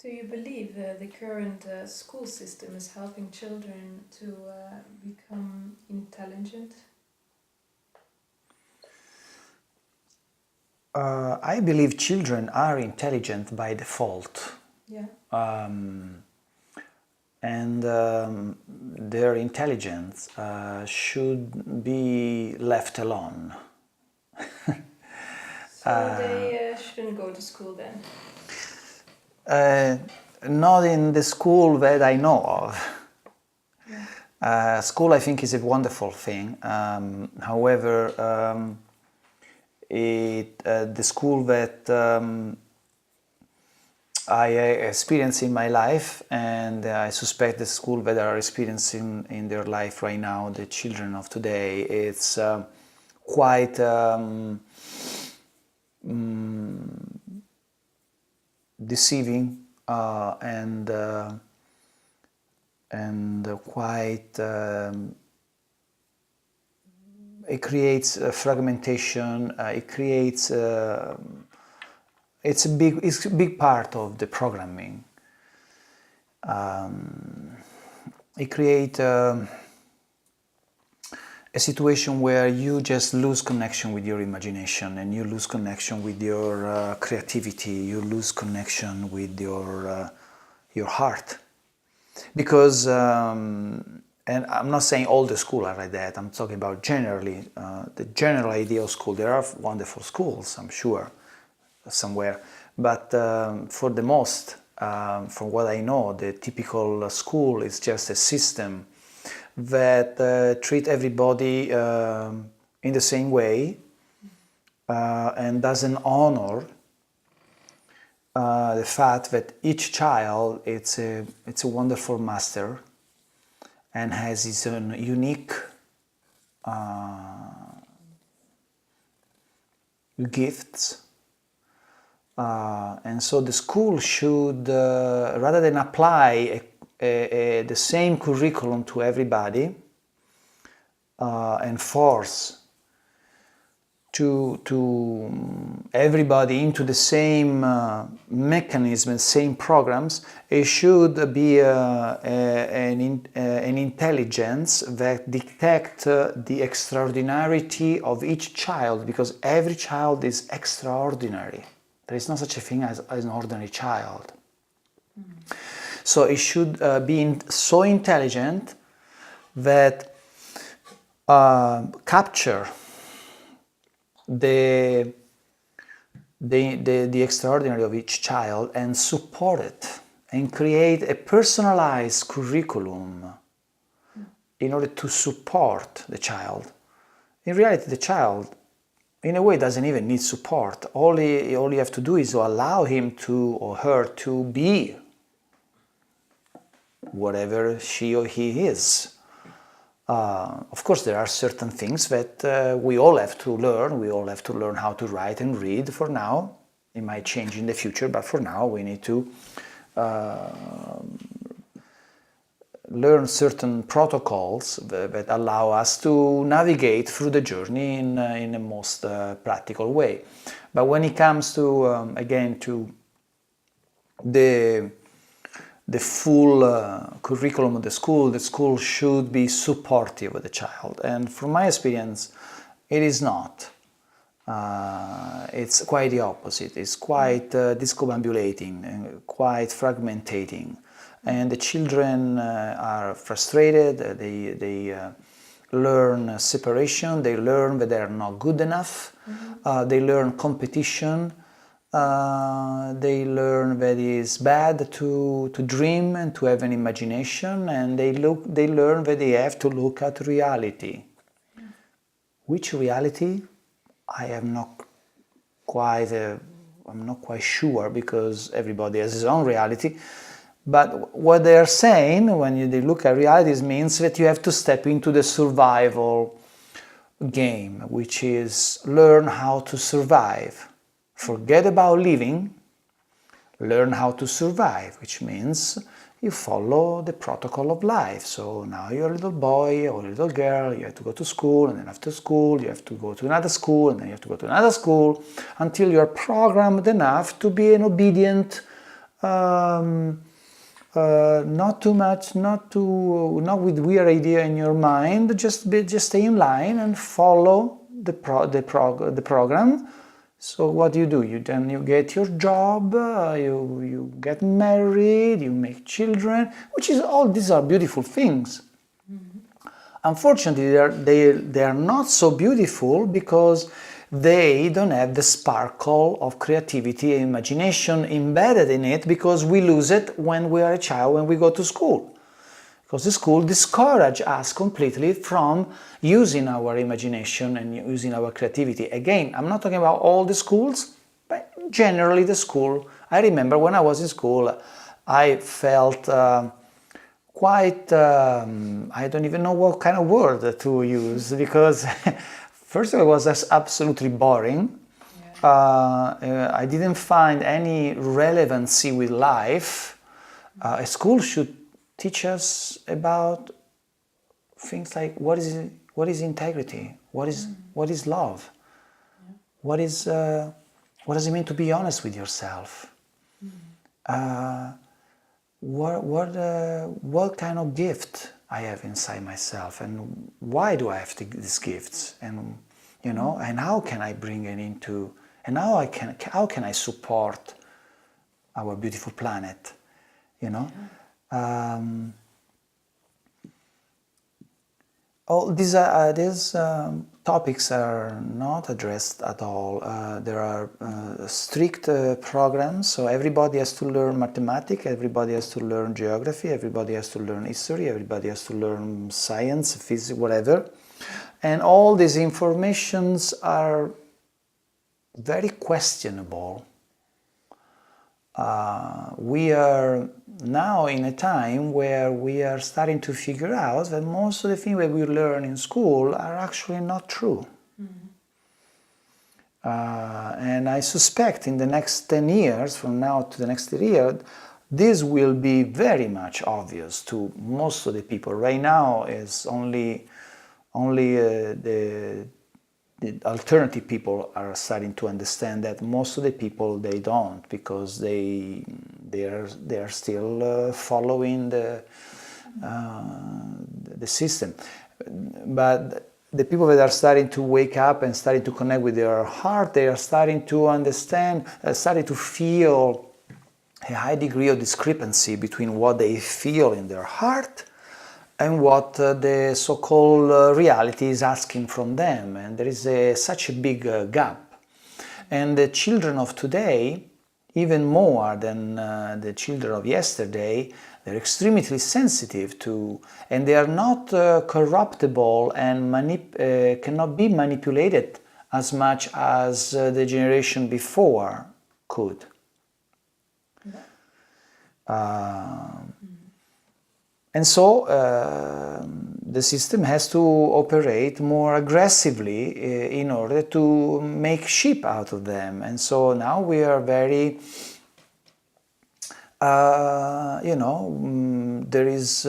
Do you believe the current school system is helping children to become intelligent? I believe children are intelligent by default. Yeah. And their intelligence should be left alone. So they shouldn't go to school then? Not in the school that I know of. Yeah. School, I think, is a wonderful thing. However, the school that I experienced in my life, and I suspect the school that are experiencing in their life right now, the children of today, it's quite deceiving and quite it creates fragmentation. It creates it's a big part of the programming. It creates a situation where you just lose connection with your imagination, and you lose connection with your creativity. You lose connection with your heart, because and I'm not saying all the schools are like that. I'm talking about generally the general idea of school. There are wonderful schools, I'm sure, somewhere, but for the most, from what I know, the typical school is just a system that treat everybody in the same way and doesn't honor the fact that each child it's a wonderful master and has his own unique gifts. And so the school should, rather than apply the same curriculum to everybody and force to everybody into the same mechanism, same programs, it should be an intelligence that detects the extraordinarity of each child, because every child is extraordinary. There is no such a thing as an ordinary child. So it should be so intelligent that capture the extraordinary of each child and support it and create a personalized curriculum in order to support the child. In reality, the child, in a way, doesn't even need support. All you have to do is to allow him to or her to be whatever she or he is. Of course, there are certain things that we all have to learn. We all have to learn how to write and read for now. It might change in the future, but for now we need to learn certain protocols that allow us to navigate through the journey in a most practical way. But when it comes to, again, to the full curriculum of the school should be supportive of the child. And from my experience, it is not. It's quite the opposite. It's quite discombobulating and quite fragmentating. And the children are frustrated. They learn separation. They learn that they are not good enough. They learn competition. They learn that it is bad to dream and to have an imagination, and they learn that they have to look at reality. Which reality? I have not quite a I'm not quite sure because everybody has his own reality. But what they are saying when they look at realities means that you have to step into the survival game, which is learn how to survive. Forget about living, learn how to survive, which means you follow the protocol of life. So now you're a little boy or a little girl, you have to go to school, and then after school you have to go to another school, and then you have to go to another school, until you're programmed enough to be an obedient, not too much, not with weird idea in your mind, just stay in line and follow the program. So what do? You get your job, you get married, you make children, which is all these are beautiful things. Unfortunately, they are not so beautiful because they don't have the sparkle of creativity and imagination embedded in it, because we lose it when we are a child, when we go to school. Because the school discourages us completely from using our imagination and using our creativity. Again, I'm not talking about all the schools, but generally the school. I remember when I was in school, I felt quite, I don't even know what kind of word to use, because first of all, it was just absolutely boring. I didn't find any relevancy with life. A school should teach us about things like what is integrity, what is love, what does it mean to be honest with yourself, what kind of gift I have inside myself, and why do I have these gifts, and and how can I bring it into, and how can I support our beautiful planet, all these topics are not addressed at all. There are strict programs, so everybody has to learn mathematics, everybody has to learn geography, everybody has to learn history, everybody has to learn science, physics, whatever. And all these informations are very questionable. We are now in a time where we are starting to figure out that most of the things that we learn in school are actually not true. And I suspect in the next 10 years, from now to the next year, this will be very much obvious to most of the people. Right now is only the alternative people are starting to understand that. Most of the people, they don't, because they are still following the system. But the people that are starting to wake up and starting to connect with their heart, they are starting to understand, starting to feel a high degree of discrepancy between what they feel in their heart and what the so-called reality is asking from them. And there is such a big gap. And the children of today, even more than the children of yesterday, they're extremely sensitive to, and they are not corruptible and cannot be manipulated as much as the generation before could. And so the system has to operate more aggressively in order to make sheep out of them. And so now we are very, there is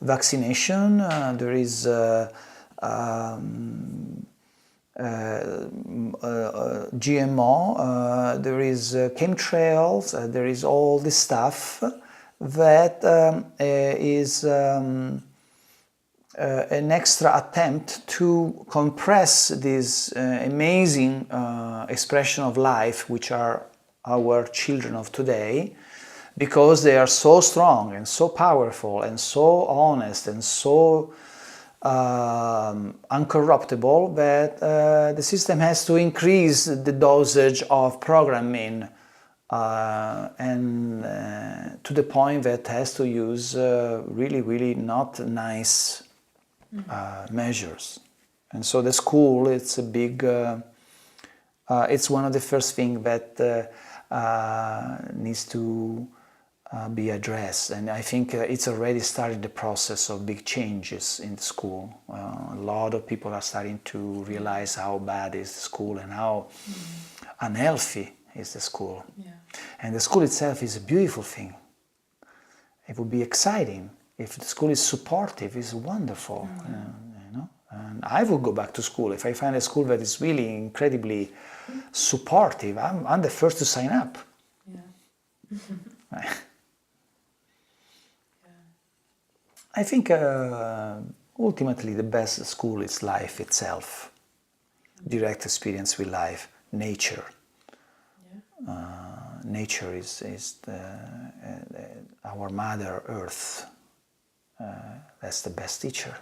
vaccination, there is GMO, there is chemtrails, there is all this stuff that is an extra attempt to compress this amazing expression of life, which are our children of today, because they are so strong and so powerful and so honest and so uncorruptible that the system has to increase the dosage of programming and to the point that has to use really, really not nice measures. And so the school, it's a big it's one of the first things that needs to be addressed, and I think it's already started the process of big changes in the school. A lot of people are starting to realize how bad is the school and how unhealthy is the school. Yeah. And the school itself is a beautiful thing. It would be exciting if the school is supportive. It's wonderful, you know. And I would go back to school if I find a school that is really incredibly supportive. I'm the first to sign up. Yeah. I think ultimately the best school is life itself, direct experience with life, nature. Yeah. Nature is our Mother Earth. That's the best teacher.